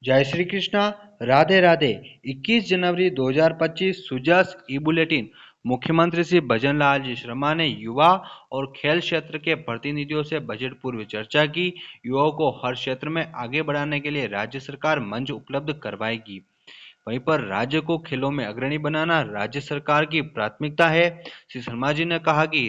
जय श्री कृष्णा। राधे राधे। 21 जनवरी 2025 सुजस ई बुलेटिन। मुख्यमंत्री श्री भजनलाल जी शर्मा ने युवा और खेल क्षेत्र के प्रतिनिधियों से बजट पूर्व चर्चा की। युवाओं को हर क्षेत्र में आगे बढ़ाने के लिए राज्य सरकार मंच उपलब्ध करवाएगी। वहीं पर राज्य को खेलों में अग्रणी बनाना राज्य सरकार की प्राथमिकता है। श्री शर्मा जी ने कहा कि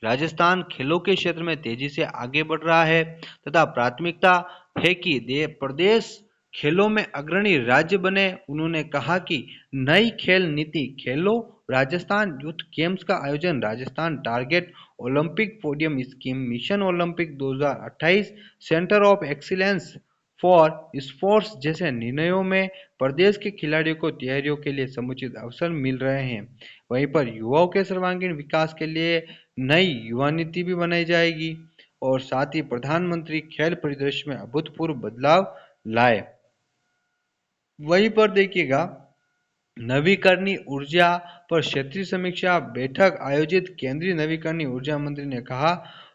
राजस्थान खेलों के क्षेत्र में तेजी से आगे बढ़ रहा है तथा प्राथमिकता है कि प्रदेश खेलों में अग्रणी राज्य बने। उन्होंने कहा कि नई खेल नीति खेलो राजस्थान यूथ गेम्स का आयोजन Rajasthan target Olympic podium scheme mission Olympic 2028 centre of excellence for sports जैसे निर्णयों में प्रदेश के खिलाड़ियों को तैयारियों के लिए समुचित अवसर मिल रहे हैं। वहीं पर युवाओं के सर्वांगीण विकास के लिए नई युवा नीति भी बनाई जाएगी और साथ ही प्रधानमंत्री खेल परिदृश्य में अभूतपूर्व बदलाव लाए। वहीं पर देखिएगा, नवीकरणीय ऊर्जा पर क्षेत्रीय समीक्षा बैठक आयोजित। केंद्रीय नवीकरणीय ऊर्जा मंत्री ने कहा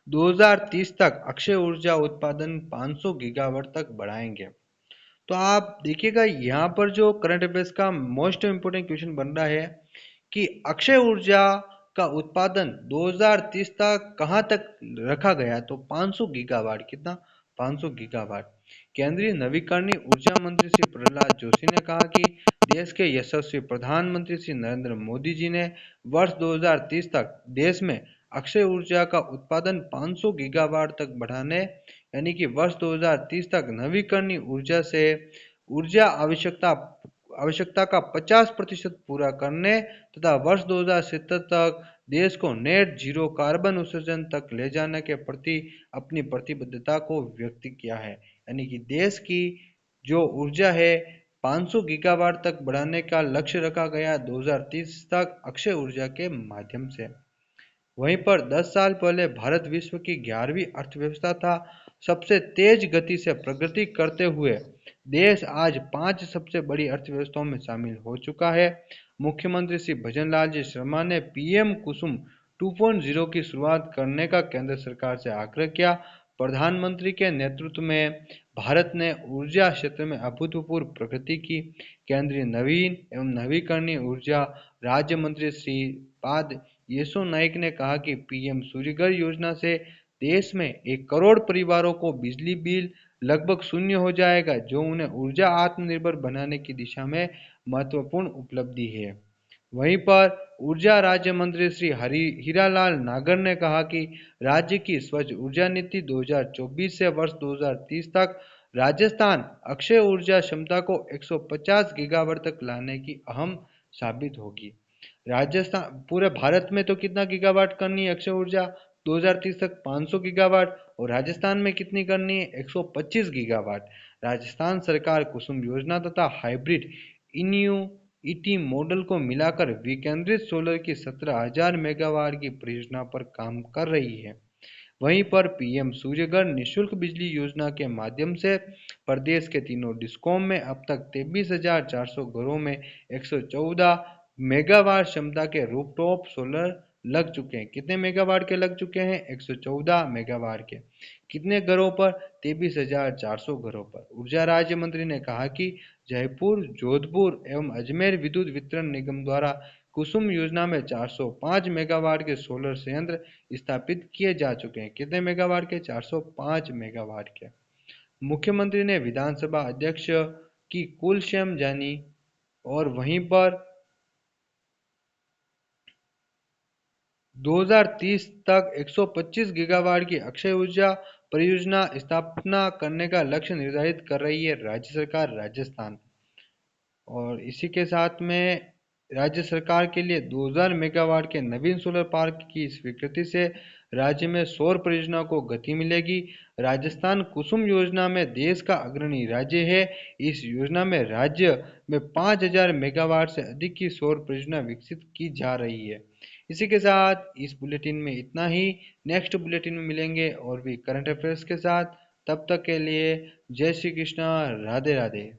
2030 तक अक्षय ऊर्जा उत्पादन 500 गीगावाट तक बढ़ाएंगे। तो आप देखिएगा, यहाँ पर जो करंट अफेयर्स का मोस्ट इम्पोर्टेंट क्वेश्चन बन रहा है कि अक्षय ऊर्जा का उत्पादन 2030 तक कहाँ तक रखा गया, तो 500 गीगावाट। कितना? 500 गीगावाट। केंद्रीय नवीकरणीय ऊर्जा मंत्री श्री प्रहलाद जोशी ने कहा कि देश के यशस्वी प्रधानमंत्री श्री नरेंद्र मोदी जी ने वर्ष 2030 तक देश में अक्षय ऊर्जा का उत्पादन 500 गीगावाट तक बढ़ाने, यानी कि वर्ष 2030 तक नवीकरणीय ऊर्जा से ऊर्जा आवश्यकता का 50% पूरा करने तथा वर्ष 2070 तक देश को नेट जीरो कार्बन उत्सर्जन तक ले जाने के प्रति अपनी प्रतिबद्धता को व्यक्त किया है। यानी कि देश की जो ऊर्जा है 500 गीगावाट तक बढ़ाने का लक्ष्य रखा गया 2030 तक अक्षय ऊर्जा के माध्यम से। वहीं पर 10 साल पहले भारत विश्व की 11वीं अर्थव्यवस्था था। सबसे तेज गति से प्रगति करते हुए देश आज 5 सबसे बड़ी अर्थव्यवस्थाओं में शामिल हो चुका है। मुख्यमंत्री श्री भजनलाल जी शर्मा ने पीएम कुसुम 2.0 की शुरुआत करने का केंद्र सरकार से आग्रह किया। प्रधानमंत्री के नेतृत्व में भारत ने ऊर्जा क्षेत्र में अभूतपूर्व प्रगति की। केंद्रीय नवीन एवं नवीकरणीय ऊर्जा राज्य मंत्री श्री पाद येसो नाइक ने कहा कि पीएम सूर्यघर योजना से देश में 1 करोड़ परिवारों को बिजली बिल लगभग शून्य हो जाएगा, जो उन्हें ऊर्जा आत्मनिर्भर बनाने की दिशा में महत्वपूर्ण उपलब्धि है। वहीं पर ऊर्जा राज्य मंत्री श्री हीरालाल नागर ने कहा कि राज्य की स्वच्छ ऊर्जा नीति 2024 से वर्ष 2030 तक राजस्थान अक्षय ऊर्जा क्षमता को 150 गीगावाट तक लाने की अहम साबित होगी। राजस्थान पूरे भारत में तो कितना गीगावाट करनी है अक्षय ऊर्जा 2030 तक? 500 गीगावाट। और राजस्थान में कितनी करनी है? 125 गीगावाट। राजस्थान सरकार कुसुम योजना तथा हाइब्रिड इन्यूइटी मॉडल को मिलाकर विकेंद्रित सोलर की 17,000 मेगावाट की परियोजना पर काम कर रही है। वहीं पर पीएम सूर्यघर निःशुल्क बिजली योजना के माध्यम से प्रदेश के तीनों डिस्कॉम में अब तक 23,400 घरों में 114 मेगावाट क्षमता के रूफटॉप सोलर लग चुके हैं। कितने मेगावाट के लग चुके हैं? 114 मेगावाट के। कितने घरों पर? 23,400 घरों पर। ऊर्जा राज्य मंत्री ने कहा कि जयपुर, जोधपुर एवं अजमेर विद्युत वितरण निगम द्वारा कुसुम योजना में 405 मेगावाट के सोलर संयंत्र स्थापित किए जा चुके हैं। कितने मेगावाट के? 405 मेगावाट के। मुख्यमंत्री ने विधानसभा अध्यक्ष की कुलक्षेम जानी और वहीं पर 2030 तक 125 गीगावाट की अक्षय ऊर्जा परियोजना स्थापना करने का लक्ष्य निर्धारित कर रही है राज्य सरकार राजस्थान। और इसी के साथ में राज्य सरकार के लिए 2000 मेगावाट के नवीन सोलर पार्क की स्वीकृति से राज्य में सौर परियोजना को गति मिलेगी। राजस्थान कुसुम योजना में देश का अग्रणी राज्य है। इस योजना में राज्य में 5000 मेगावाट से अधिक की सौर परियोजना विकसित की जा रही है। इसी के साथ इस बुलेटिन में इतना ही। नेक्स्ट बुलेटिन में मिलेंगे और भी करंट अफेयर्स के साथ। तब तक के लिए जय श्री कृष्णा, राधे राधे।